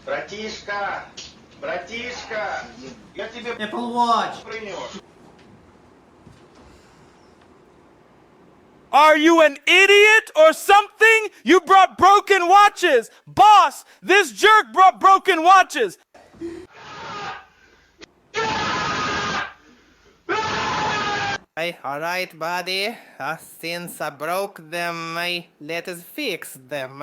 Братишка! Братишка! Я тебе Apple Watch. принес. Are you an idiot or something? You brought broken watches! Boss, this jerk brought broken watches! Alright, buddy. Since I broke them, let us fix them.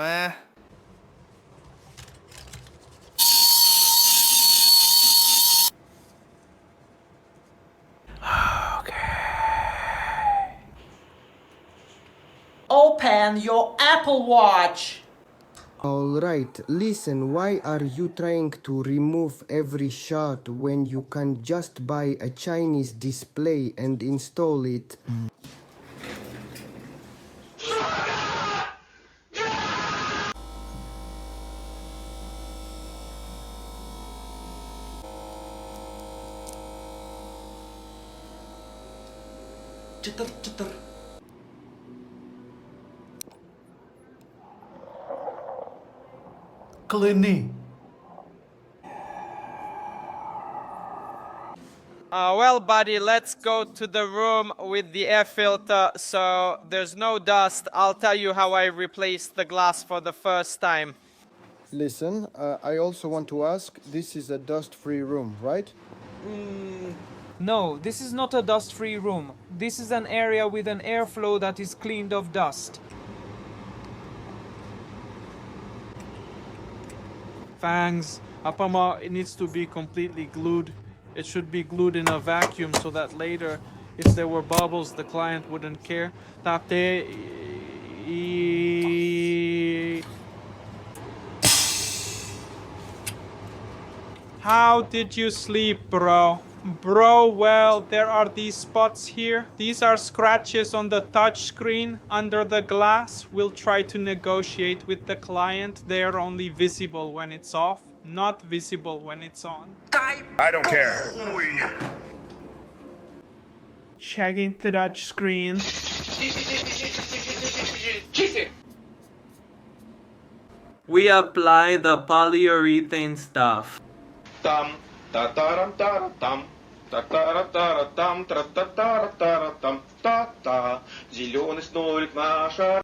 Open your Apple Watch. Alright, listen, why are you trying to remove every shot when you can just buy a Chinese display and install it? Çıtır. Клини. Well, buddy, let's go to the room with the air filter so there's no dust. I'll tell you how I replaced the glass for the first time. Listen, I also want to ask, this is a dust-free room, right? No, this is not a dust-free room. This is an area with an airflow that is cleaned of dust. Fangs, Apama, it needs to be completely glued. It should be glued in a vacuum so that later, if there were bubbles, the client wouldn't care. Tate. How did you sleep, bro? Bro, well, there are these spots here. These are scratches on the touch screen under the glass. We'll try to negotiate with the client. They are only visible when it's off, not visible when it's on. I don't care. Checking the touch screen. We apply the polyurethane stuff. Там, та-тарам-тара-там, та-тара-тара-там, тра-та-тара-тара-там, та-та. Зеленый снорик наша.